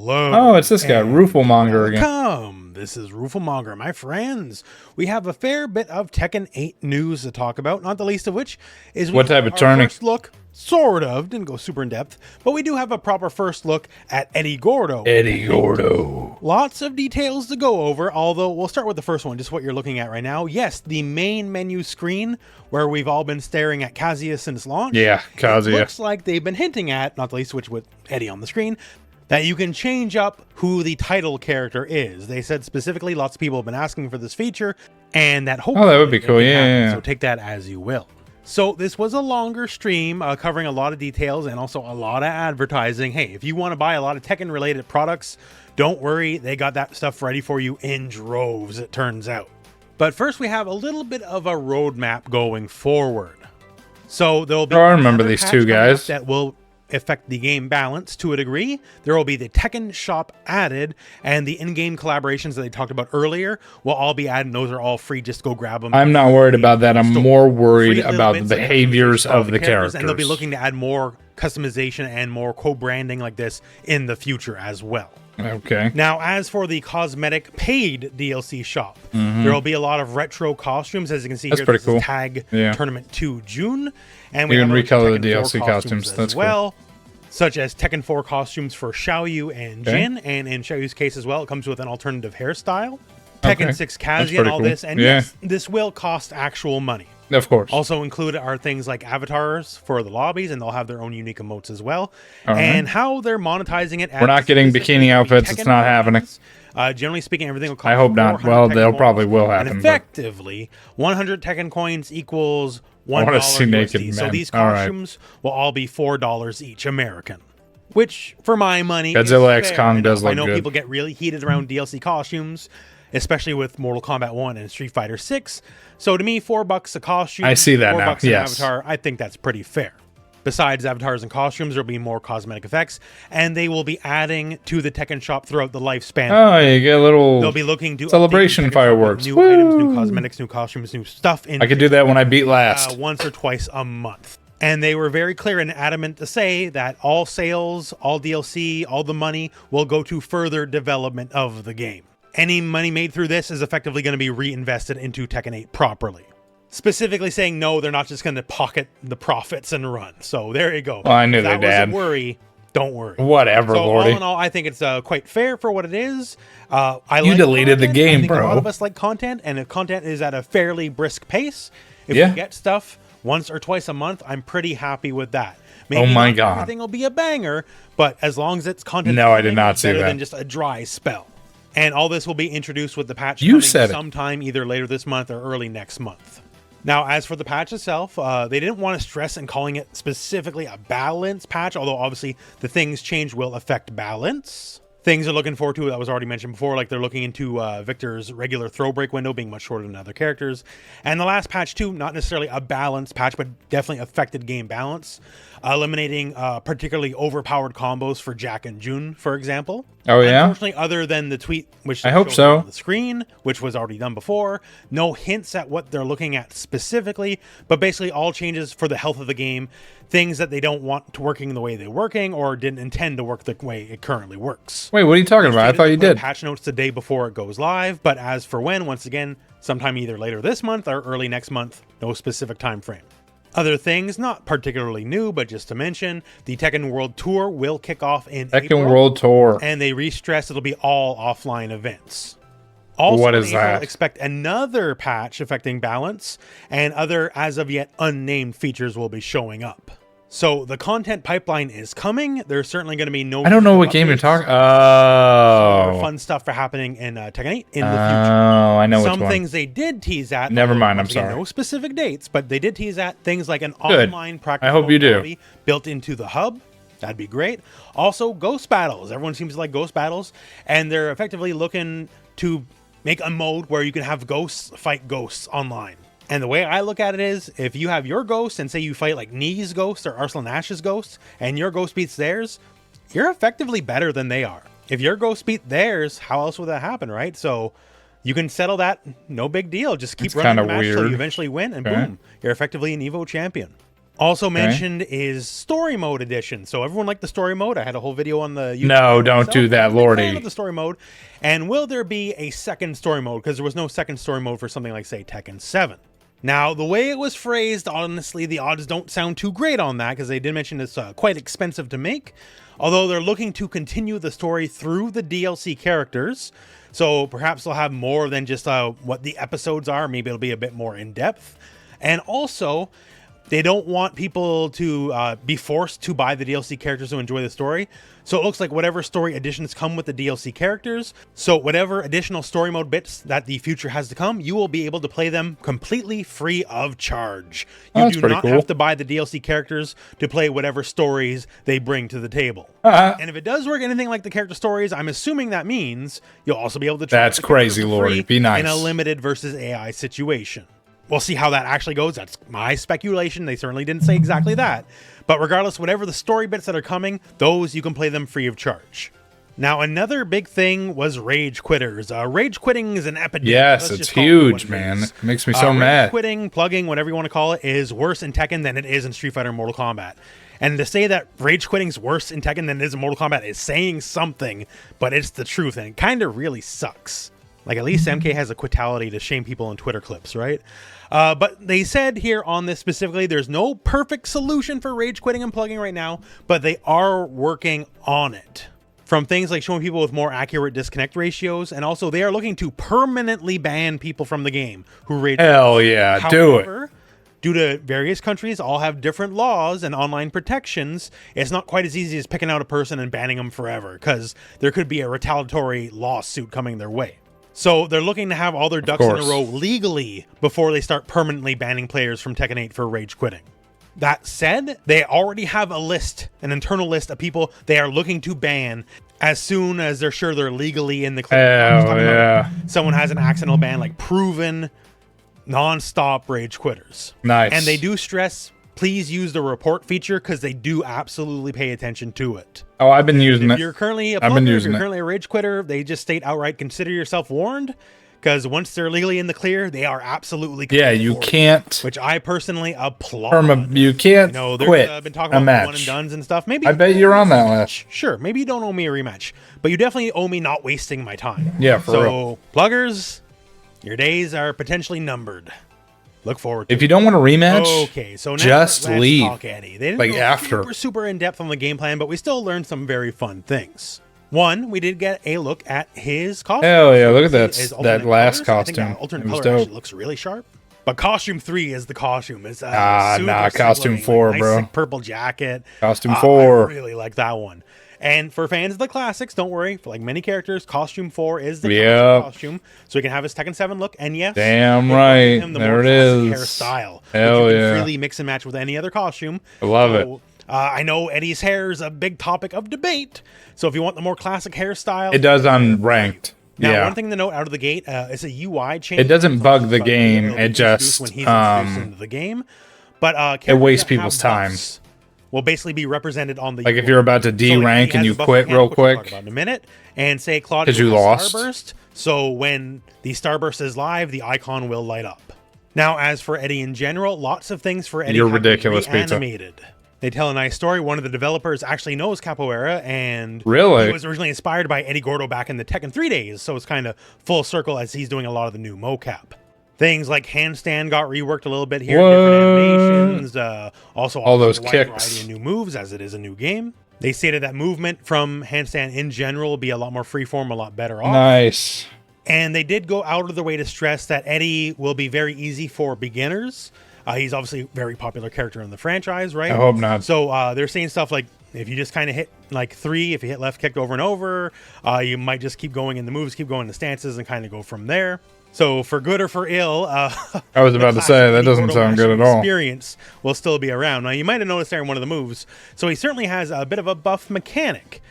Hello. Oh, it's this guy, RoofleMonger again. Welcome. This is RoofleMonger, my friends. We have a fair bit of Tekken 8 news to talk about, not the least of which is What type of turning? first look, sort of, didn't go super in depth, but we do have a proper first look at Eddie Gordo. Eddie Gordo. Lots of details to go over, although we'll start with the first one, just what you're looking at right now. Yes, the main menu screen where we've all been staring at Kazuya since launch. Yeah, Kazuya. It looks like they've been hinting at, not the least of which with Eddie on the screen, that you can change up who the title character is. They said specifically lots of people have been asking for this feature, and that hopefully that would be cool. Yeah. So take that as you will. So this was a longer stream covering a lot of details and also a lot of advertising. Hey, if you want to buy a lot of Tekken related products, don't worry, they got that stuff ready for you in droves, it turns out. But first we have a little bit of a roadmap going forward. So there'll be I remember these two guys that will affect the game balance to a degree. There will be the Tekken shop added, and the in-game collaborations that they talked about earlier will all be added. And those are all free. Just go grab them. I'm not worried about that. I'm more worried about the behaviors of the characters. And they'll be looking to add more customization and more co-branding like this in the future as well. Okay. Now, as for the cosmetic paid DLC shop, there will be a lot of retro costumes. As you can see That's here, pretty this cool. is Tag Tournament 2 June. And You we can have recolor the Tekken 4 DLC costumes. That's well, such as Tekken 4 costumes for Xiaoyu and Jin. And in Xiaoyu's case as well, it comes with an alternative hairstyle. Tekken 6 Kazuya and all this. And yes, this will cost actual money. Of course. Also included are things like avatars for the lobbies, and they'll have their own unique emotes as well. And how they're monetizing it. We're not getting bikini outfits. It's not happening. Generally speaking, everything will cost I hope not. Well, they'll probably will happen. And effectively, 100 Tekken coins equals $1 I want to see naked USD. men. So these costumes will all be $4 each American. Which, for my money, Godzilla X Kong does look good. I know people get really heated around DLC costumes, especially with Mortal Kombat 1 and Street Fighter 6. So to me, $4 a costume, I see that now. $4 an avatar, I think that's pretty fair. Besides avatars and costumes, there'll be more cosmetic effects, and they will be adding to the Tekken shop throughout the lifespan. Oh, you get a little They'll be looking to celebration fireworks. New items, new cosmetics, new costumes, new stuff. I could do that when I beat last. Once or twice a month. And they were very clear and adamant to say that all sales, all DLC, all the money will go to further development of the game. Any money made through this is effectively going to be reinvested into Tekken 8 properly. Specifically saying, no, they're not just going to pocket the profits and run. So there you go. Well, I knew that they did. Worry. Don't worry. Whatever, so Lordy. All in all, I think it's quite fair for what it is. You deleted the game, I think bro. A lot of us like content, and if content is at a fairly brisk pace, if you get stuff once or twice a month, I'm pretty happy with that. Maybe oh my God. Everything will be a banger, but as long as it's content, no, I did not see better that. than just a dry spell. And all this will be introduced with the patch You said sometime either later this month or early next month. Now, as for the patch itself, they didn't want to stress in calling it specifically a balance patch, although obviously the things change will affect balance. Things they're looking forward to, that was already mentioned before, like they're looking into Victor's regular throw break window being much shorter than other characters. And the last patch too, not necessarily a balance patch, but definitely affected game balance. Eliminating particularly overpowered combos for Jack and June, for example. Oh yeah? Unfortunately, other than the tweet, which I hope so, on the screen, which was already done before, no hints at what they're looking at specifically, but basically all changes for the health of the game, things that they don't want to working the way they're working or didn't intend to work the way it currently works. Wait, what are you talking about? I thought you did. Patch notes the day before it goes live, but as for when, once again, sometime either later this month or early next month, no specific time frame. Other things, not particularly new, but just to mention, the Tekken World Tour will kick off in April. Tekken World Tour. And they re-stress it'll be all offline events. Also, what is that? Expect another patch affecting balance, and other as of yet unnamed features will be showing up. So the content pipeline is coming. There's certainly going to be no. I don't know what game you're talking. Oh, fun stuff for happening in Tekken 8 in the future. Oh, I know some which things they did tease at. Never mind. I'm sorry. No specific dates, but they did tease at things like an online practice. I hope you do. Built into the hub. That'd be great. Also, ghost battles. Everyone seems to like ghost battles, and they're effectively looking to make a mode where you can have ghosts fight ghosts online. And the way I look at it is, if you have your ghost and say you fight like Nee's ghost or Arslan Ash's ghost, and your ghost beats theirs, you're effectively better than they are. If your ghost beat theirs, how else would that happen, right? So you can settle that, no big deal. Just keep running the match until you eventually win, and boom, you're effectively an Evo champion. Also mentioned is story mode edition. So everyone liked the story mode. I had a whole video on the YouTube No, don't do that, Lordy. The story mode. And will there be a second story mode? Because there was no second story mode for something like, say, Tekken 7. Now, the way it was phrased, honestly, the odds don't sound too great on that, because they did mention it's quite expensive to make. Although they're looking to continue the story through the DLC characters. So perhaps they'll have more than just what the episodes are. Maybe it'll be a bit more in-depth. And also, they don't want people to be forced to buy the DLC characters to enjoy the story. So it looks like whatever story additions come with the DLC characters, so whatever additional story mode bits that the future has to come, you will be able to play them completely free of charge. You do not have to buy the DLC characters to play whatever stories they bring to the table. And if it does work anything like the character stories, I'm assuming that means you'll also be able to try That's crazy, Lordy. Be nice. In a limited versus AI situation. We'll see how that actually goes. That's my speculation. They certainly didn't say exactly that. But regardless, whatever the story bits that are coming, those you can play them free of charge. Now, another big thing was rage quitters. Rage quitting is an epidemic. Yes, it's huge, man. It makes me so mad. Rage quitting, plugging, whatever you want to call it, is worse in Tekken than it is in Street Fighter and Mortal Kombat. And to say that rage quitting is worse in Tekken than it is in Mortal Kombat is saying something, but it's the truth, and it kind of really sucks. Like, at least MK has a quitality to shame people in Twitter clips, right? But they said here on this specifically, there's no perfect solution for rage quitting and plugging right now, but they are working on it. From things like showing people with more accurate disconnect ratios, and also they are looking to permanently ban people from the game who rage quit. Hell yeah, However, do it. Due to various countries all have different laws and online protections, it's not quite as easy as picking out a person and banning them forever, because there could be a retaliatory lawsuit coming their way. So they're looking to have all their ducks in a row legally before they start permanently banning players from Tekken 8 for rage quitting. That said, they already have a list, an internal list of people they are looking to ban as soon as they're sure they're legally in the clear. Hell yeah. Someone has an accidental ban, like proven non-stop rage quitters. Nice. And they do stress, please use the report feature, because they do absolutely pay attention to it. Oh, I've been using it. If you're currently a plugger, if you're currently a rage quitter, they just state outright, consider yourself warned, because once they're legally in the clear, they are absolutely you can't. Which I personally applaud. You can't quit been talking a about match. One and dones and stuff. Maybe I bet you're on that list. Sure, maybe you don't owe me a rematch, but you definitely owe me not wasting my time. Yeah, for real. So, pluggers, your days are potentially numbered. Look forward to If you don't want a rematch, okay, so now just let's leave. talk Eddie. They didn't Like go after. super in depth on the game plan, but we still learned some very fun things. One, we did get a look at his costume. Hell yeah, look at His that alternate last colors. I costume. think that alternate It was color dope. actually looks really sharp. But costume 3 is the costume. It's costume 4, nice, bro. Sick purple jacket. Costume 4. I really like that one. And for fans of the classics, don't worry. For like many characters, costume 4 is the costume. So he can have his Tekken 7 look. And yes, damn right. There it is. Hairstyle. Hell which you yeah. can freely mix and match with any other costume. I love it. I know Eddie's hair is a big topic of debate. So if you want the more classic hairstyle, It does on ranked. Now, one thing to note out of the gate, it's a UI change. It doesn't bug the game. It just when he's introduced into the game, but it wastes people's time. Will basically be represented on the like if you're about to D rank and you quit real quick in a minute, and say Claude because you lost. Starburst, so when the Starburst is live, the icon will light up. Now, as for Eddie in general, lots of things for Eddie. You're ridiculous, pizza. They tell a nice story. One of the developers actually knows capoeira, and really he was originally inspired by Eddie Gordo back in the Tekken 3 days, so it's kind of full circle as he's doing a lot of the new mocap. Things like handstand got reworked a little bit here, different animations, also all those a wide kicks, variety of new moves as it is a new game. They stated that movement from handstand in general will be a lot more freeform, a lot better off. Nice. And they did go out of their way to stress that Eddie will be very easy for beginners. He's obviously a very popular character in the franchise, right? I hope not. So they're saying stuff like, if you just kind of hit like 3, if you hit left kicked over and over, you might just keep going in the moves, keep going in the stances, and kind of go from there. So for good or for ill, I was about to say, that doesn't sound good at all. Experience will still be around. Now, you might have noticed there in one of the moves, so he certainly has a bit of a buff mechanic.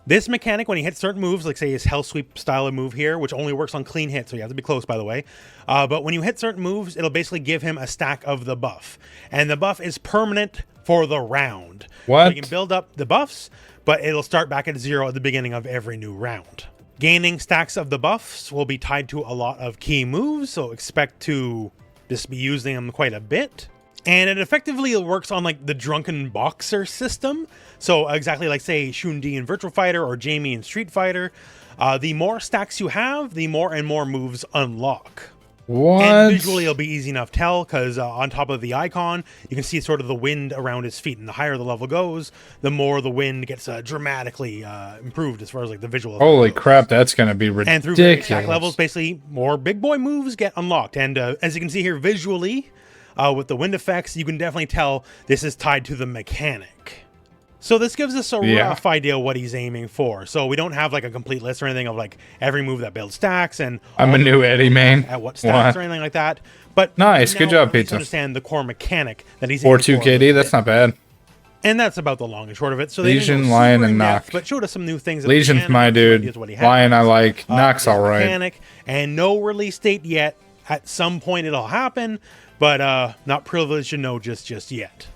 This mechanic, when he hits certain moves, like say his Hell Sweep style of move here, which only works on clean hits, so you have to be close, by the way. But when you hit certain moves, it'll basically give him a stack of the buff. And the buff is permanent for the round. What? So you can build up the buffs, but it'll start back at 0 at the beginning of every new round. Gaining stacks of the buffs will be tied to a lot of key moves, so expect to just be using them quite a bit. And it effectively works on like the drunken boxer system. So exactly like say Shun-Di in Virtual Fighter or Jamie in Street Fighter. The more stacks you have, the more and more moves unlock. What? And visually it'll be easy enough to tell because on top of the icon, you can see sort of the wind around his feet. And the higher the level goes, the more the wind gets dramatically improved as far as like the visual. Holy crap, that's going to be ridiculous. And through various stack levels, basically more big boy moves get unlocked. And as you can see here visually, with the wind effects, you can definitely tell this is tied to the mechanic. So this gives us a rough idea what he's aiming for. So we don't have like a complete list or anything of like every move that builds stacks and I'm a new Eddie main at what stats or anything like that. But nice, good job, Pizza. Understand the core mechanic that he's 4-2 KD, that's not bad. And that's about the long and short of it. So Legion, Lion, and Nock. But showed us some new things. Legion's my dude. Lion I like. Nock's all right. Mechanic, and no release date yet. At some point it'll happen, but not privileged to know just yet.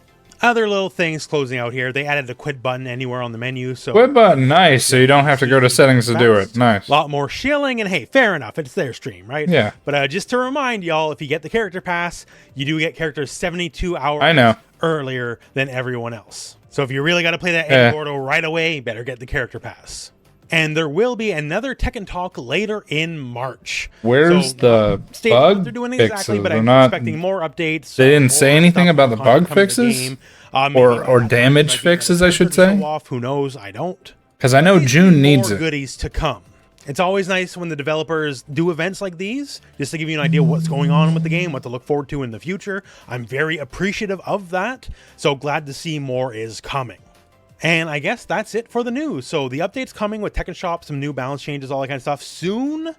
Other little things closing out here. They added the quit button anywhere on the menu. So quit button, nice. So you don't have to go to settings to do it. Nice. A lot more shilling, and hey, fair enough. It's their stream, right? Yeah. But just to remind y'all, if you get the character pass, you do get characters 72 hours earlier than everyone else. So if you really got to play that Eddie Gordo right away, you better get the character pass. And there will be another Tekken talk later in March. Where's the bug what they're doing fixes? exactly, but I'm expecting more updates. They didn't say anything about the bug fixes? Or damage fixes, I should say? Who knows? I don't. Because I know June needs it. Goodies to come. It's always nice when the developers do events like these, just to give you an idea of what's going on with the game, what to look forward to in the future. I'm very appreciative of that, so glad to see more is coming. And I guess that's it for the news. So the update's coming with Tekken Shop, some new balance changes, all that kind of stuff soon.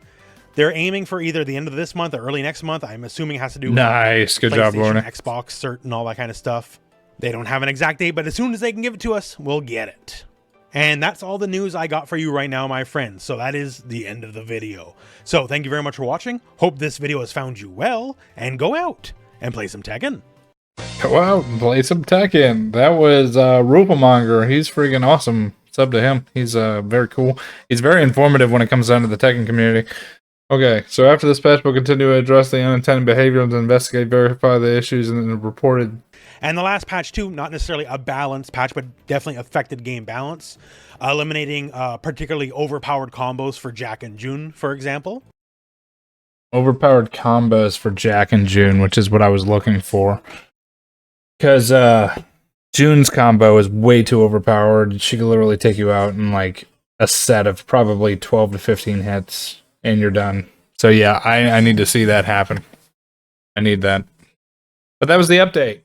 They're aiming for either the end of this month or early next month. I'm assuming it has to do with good job, Lorna. Xbox cert and all that kind of stuff. They don't have an exact date, but as soon as they can give it to us, we'll get it. And that's all the news I got for you right now, my friends. So that is the end of the video. So thank you very much for watching. Hope this video has found you well, and go out and play some Tekken. Go out and play some Tekken. That was RoofleMonger. He's freaking awesome. It's up to him. He's very cool. He's very informative when it comes down to the Tekken community. Okay, so after this patch, we'll continue to address the unintended behavior and investigate, verify the issues and reported. And the last patch too, not necessarily a balanced patch, but definitely affected game balance, eliminating particularly overpowered combos for Jack and June, for example. Overpowered combos for Jack and June, which is what I was looking for. Because June's combo is way too overpowered. She can literally take you out in like a set of probably 12 to 15 hits, and you're done. So yeah, I need to see that happen. I need that. But that was the update.